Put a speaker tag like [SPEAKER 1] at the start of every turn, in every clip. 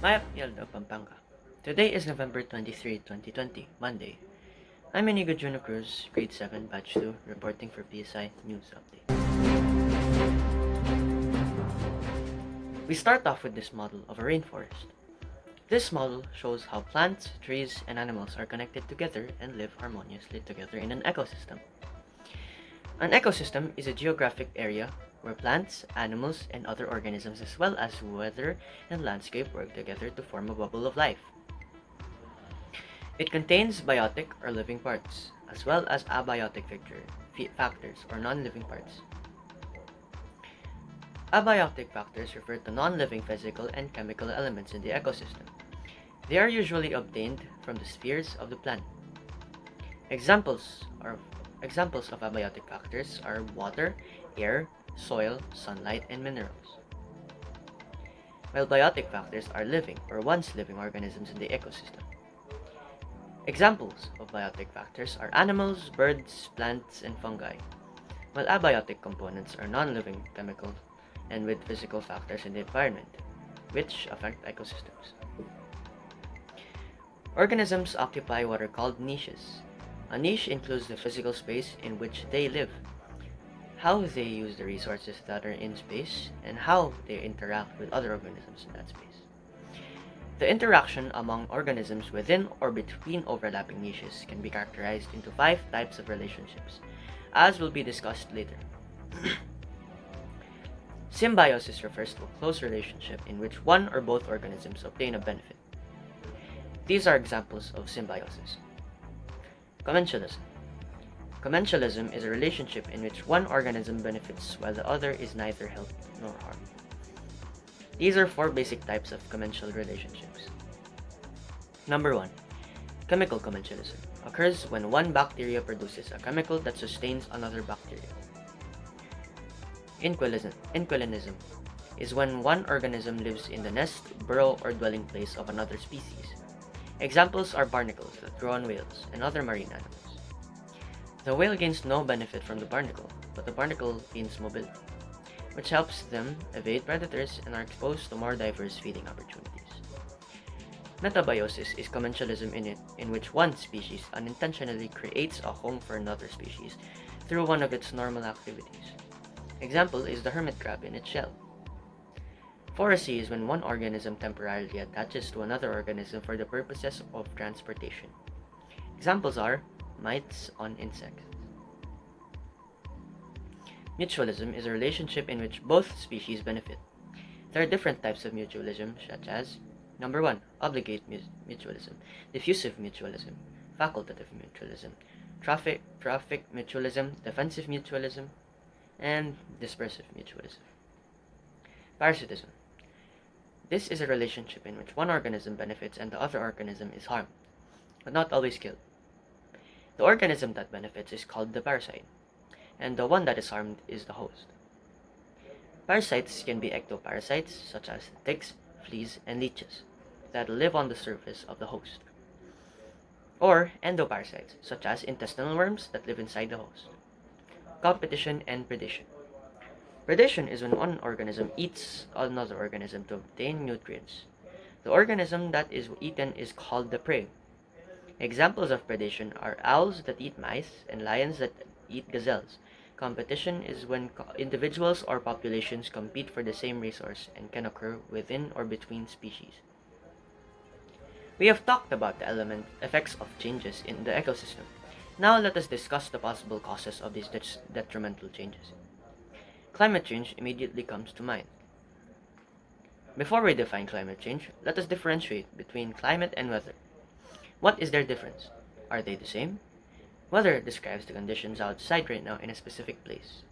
[SPEAKER 1] Mayap Yalda, Pampanga. Today is November 23, 2020, Monday. I'm Iñigo Juno Cruz, grade 7, batch 2, reporting for PSI News Update. We start off with this model of a rainforest. This model shows how plants, trees, and animals are connected together and live harmoniously together in an ecosystem. An ecosystem is a geographic area where plants, animals, and other organisms as well as weather and landscape work together to form a bubble of life. It contains biotic or living parts, as well as abiotic factors or non-living parts. Abiotic factors refer to non-living physical and chemical elements in the ecosystem. They are usually obtained from the spheres of the plant. Examples of abiotic factors are water, air, soil, sunlight, and minerals. While biotic factors are living or once living organisms in the ecosystem. Examples of biotic factors are animals, birds, plants, and fungi, while abiotic components are non-living chemicals and with physical factors in the environment, which affect ecosystems. Organisms occupy what are called niches. A niche includes the physical space in which they live, how they use the resources that are in space, and how they interact with other organisms in that space. The interaction among organisms within or between overlapping niches can be characterized into 5 types of relationships, as will be discussed later. Symbiosis refers to a close relationship in which one or both organisms obtain a benefit. These are examples of symbiosis. Commensalism. Commensalism is a relationship in which one organism benefits while the other is neither helped nor harmed. These are 4 basic types of commensal relationships. Number 1. Chemical commensalism occurs when one bacteria produces a chemical that sustains another bacteria. Inquilinism is when one organism lives in the nest, burrow, or dwelling place of another species. Examples are barnacles that grow on whales and other marine animals. The whale gains no benefit from the barnacle, but the barnacle gains mobility, which helps them evade predators and are exposed to more diverse feeding opportunities. Metabiosis is commensalism in which one species unintentionally creates a home for another species through one of its normal activities. Example is the hermit crab in its shell. Foracy is when one organism temporarily attaches to another organism for the purposes of transportation. Examples are mites on insects. Mutualism is a relationship in which both species benefit. There are different types of mutualism, such as number 1. Obligate mutualism, diffusive mutualism, facultative mutualism, traffic mutualism, defensive mutualism, and dispersive mutualism. Parasitism. This is a relationship in which one organism benefits and the other organism is harmed, but not always killed. The organism that benefits is called the parasite, and the one that is harmed is the host. Parasites can be ectoparasites, such as ticks, fleas, and leeches, that live on the surface of the host, or endoparasites, such as intestinal worms that live inside the host. Competition and predation. Predation is when one organism eats another organism to obtain nutrients. The organism that is eaten is called the prey. Examples of predation are owls that eat mice and lions that eat gazelles. Competition is when individuals or populations compete for the same resource and can occur within or between species. We have talked about the effects of changes in the ecosystem. Now let us discuss the possible causes of these detrimental changes. Climate change immediately comes to mind. Before we define climate change, let us differentiate between climate and weather. What is their difference? Are they the same? Weather describes the conditions outside right now in a specific place.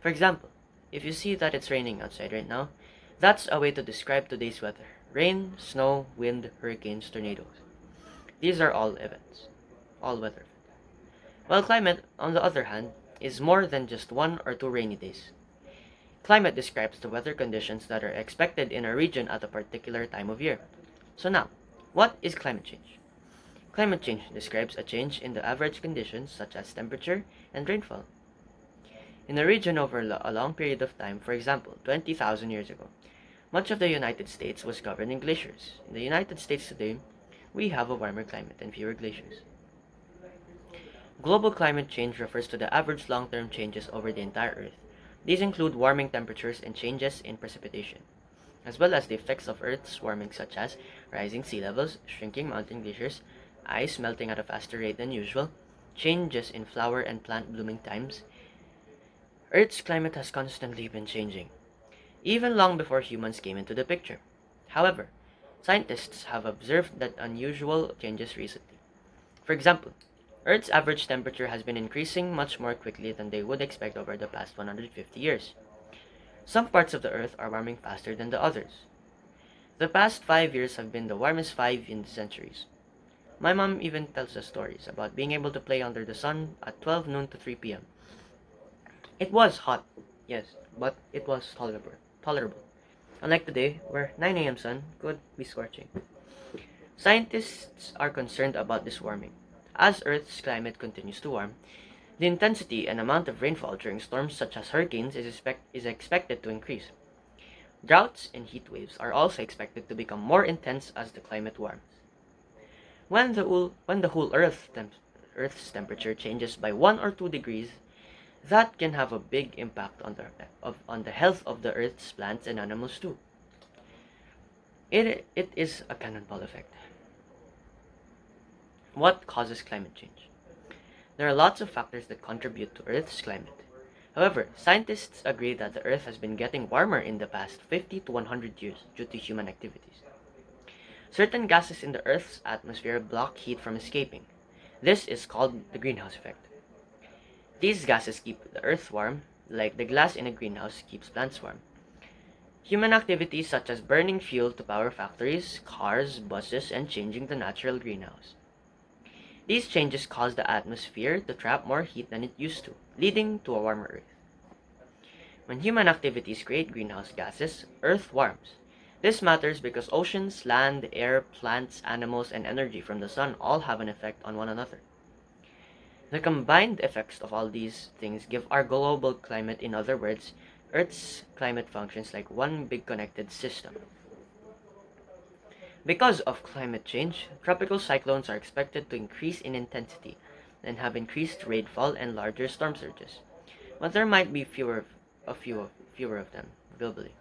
[SPEAKER 1] For example, if you see that it's raining outside right now, that's a way to describe today's weather. Rain, snow, wind, hurricanes, tornadoes. These are all events, all weather events. While climate, on the other hand, is more than just 1 or 2 rainy days. Climate describes the weather conditions that are expected in a region at a particular time of year. So now, what is climate change? Climate change describes a change in the average conditions such as temperature and rainfall in a region over a long period of time, for example, 20,000 years ago. Much of the United States was covered in glaciers. In the United States today, we have a warmer climate and fewer glaciers. Global climate change refers to the average long-term changes over the entire Earth. These include warming temperatures and changes in precipitation, as well as the effects of Earth's warming such as rising sea levels, shrinking mountain glaciers, ice melting at a faster rate than usual, changes in flower and plant blooming times. Earth's climate has constantly been changing, even long before humans came into the picture. However, scientists have observed that unusual changes recently. For example, Earth's average temperature has been increasing much more quickly than they would expect over the past 150 years. Some parts of the Earth are warming faster than the others. The past 5 years have been the warmest 5 in centuries. My mom even tells us stories about being able to play under the sun at 12 noon to 3 p.m. It was hot, yes, but it was tolerable. Unlike today, where 9 a.m. sun could be scorching. Scientists are concerned about this warming. As Earth's climate continues to warm, the intensity and amount of rainfall during storms such as hurricanes is expected to increase. Droughts and heat waves are also expected to become more intense as the climate warms. When the whole Earth's temperature changes by 1 or 2 degrees, that can have a big impact on the health of the Earth's plants and animals too. It is a cannonball effect. What causes climate change? There are lots of factors that contribute to Earth's climate. However, scientists agree that the Earth has been getting warmer in the past 50 to 100 years due to human activities. Certain gases in the Earth's atmosphere block heat from escaping. This is called the greenhouse effect. These gases keep the Earth warm, like the glass in a greenhouse keeps plants warm. Human activities such as burning fuel to power factories, cars, buses, and changing the natural greenhouse. These changes cause the atmosphere to trap more heat than it used to, leading to a warmer Earth. When human activities create greenhouse gases, Earth warms. This matters because oceans, land, air, plants, animals, and energy from the sun all have an effect on one another. The combined effects of all these things give our global climate. In other words, Earth's climate functions like one big connected system. Because of climate change, tropical cyclones are expected to increase in intensity and have increased rainfall and larger storm surges, but there might be fewer of them globally.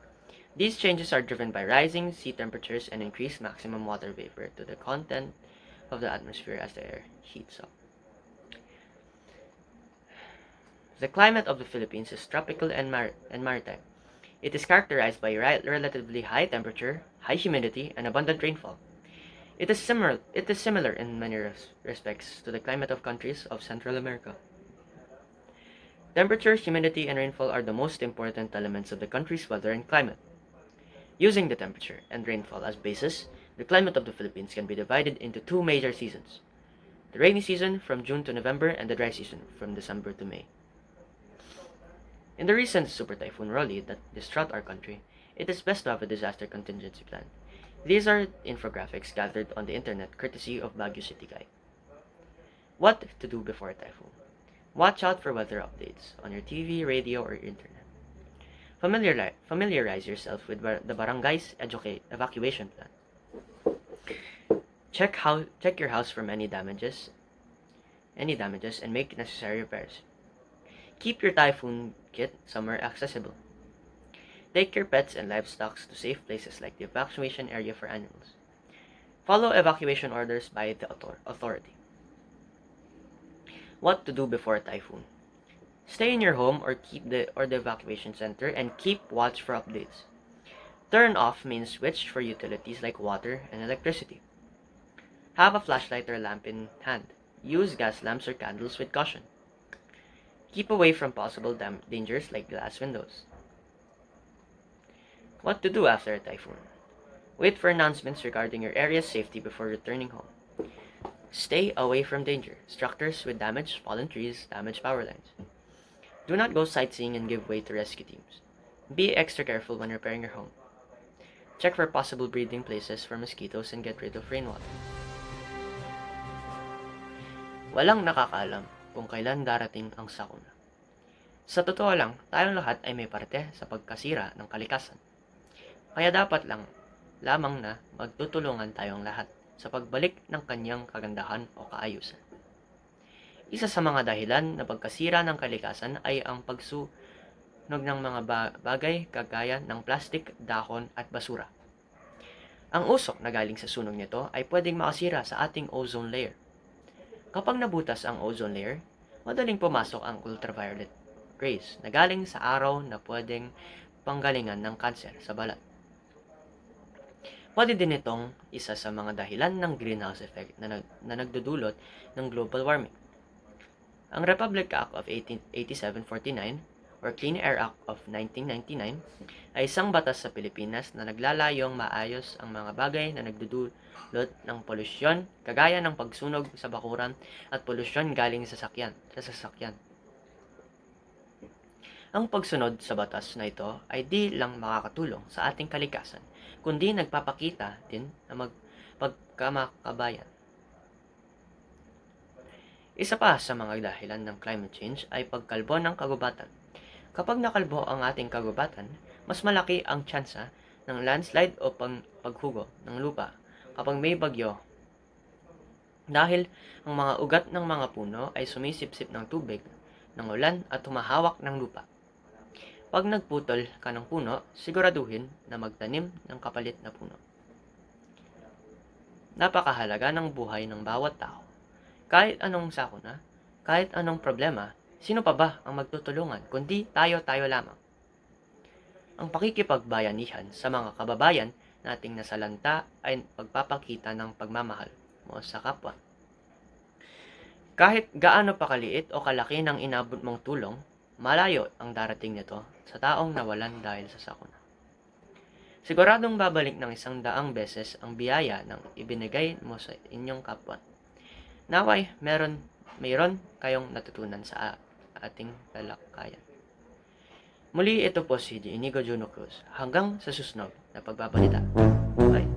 [SPEAKER 1] These changes are driven by rising sea temperatures and increased maximum water vapor to the content of the atmosphere as the air heats up. The climate of the Philippines is tropical and maritime. It is characterized by relatively high temperature, high humidity, and abundant rainfall. It is similar in many respects to the climate of countries of Central America. Temperature, humidity, and rainfall are the most important elements of the country's weather and climate. Using the temperature and rainfall as basis, the climate of the Philippines can be divided into 2 major seasons: the rainy season from June to November and the dry season from December to May. In the recent Super Typhoon Rolly that distraught our country, it is best to have a disaster contingency plan. These are infographics gathered on the internet courtesy of Baguio City Guide. What to do before a typhoon. Watch out for weather updates on your TV, radio, or internet. Familiarize yourself with the barangay's evacuation plan. Check your house for any damages, and make necessary repairs. Keep your typhoon kit somewhere accessible. Take your pets and livestock to safe places like the evacuation area for animals. Follow evacuation orders by the authority. What to do before a typhoon. Stay in your home or the evacuation center and keep watch for updates. Turn off main switch for utilities like water and electricity. Have a flashlight or lamp in hand. Use gas lamps or candles with caution. Keep away from possible dangers like glass windows. What to do after a typhoon. Wait for announcements regarding your area's safety before returning home. Stay away from danger, structures with damaged fallen trees, damaged power lines. Do not go sightseeing and give way to rescue teams. Be extra careful when repairing your home. Check for possible breeding places for mosquitoes and get rid of rainwater. Walang nakakaalam kung kailan darating ang sakuna. Sa totoo lang, tayong lahat ay may parte sa pagkasira ng kalikasan. Kaya dapat lamang na magtutulungan tayong lahat sa pagbalik ng kanyang kagandahan o kaayusan. Isa sa mga dahilan na pagkasira ng kalikasan ay ang pagsunog ng mga bagay kagaya ng plastik, dahon at basura. Ang usok na galing sa sunog nito ay pwedeng makasira sa ating ozone layer. Kapag nabutas ang ozone layer, madaling pumasok ang ultraviolet rays na galing sa araw na pwedeng panggalingan ng kanser sa balat. Pwede din itong isa sa mga dahilan ng greenhouse effect na nagdudulot ng global warming. Ang Republic Act of 8749 or Clean Air Act of 1999 ay isang batas sa Pilipinas na naglalayong maayos ang mga bagay na nagdudulot ng polusyon kagaya ng pagsunog sa bakuran at polusyon galing sa sasakyan. Ang pagsunod sa batas na ito ay di lang makakatulong sa ating kalikasan, kundi nagpapakita din na pagkamakabayan. Isa pa sa mga dahilan ng climate change ay pagkalbo ng kagubatan. Kapag nakalbo ang ating kagubatan, mas malaki ang tsansa ng landslide o paghugo ng lupa kapag may bagyo. Dahil ang mga ugat ng mga puno ay sumisipsip ng tubig, ng ulan at humahawak ng lupa. Pag nagputol ka ng puno, siguraduhin na magtanim ng kapalit na puno. Napakahalaga ng buhay ng bawat tao. Kahit anong sakuna, kahit anong problema, sino pa ba ang magtutulungan kundi tayo-tayo lamang? Ang pakikipagbayanihan sa mga kababayan nating nasalanta ay pagpapakita ng pagmamahal mo sa kapwa. Kahit gaano pa kaliit o kalaki ng inabot mong tulong, malayo ang darating nito sa taong nawalan dahil sa sakuna. Siguradong babalik ng 100 beses ang biyaya ng ibinigay mo sa inyong kapwa. Naway, mayroon kayong natutunan sa ating talakayan. Muli, ito po si Iñigo Juno Cruz. Hanggang sa susunod na pagbabalita. Bye!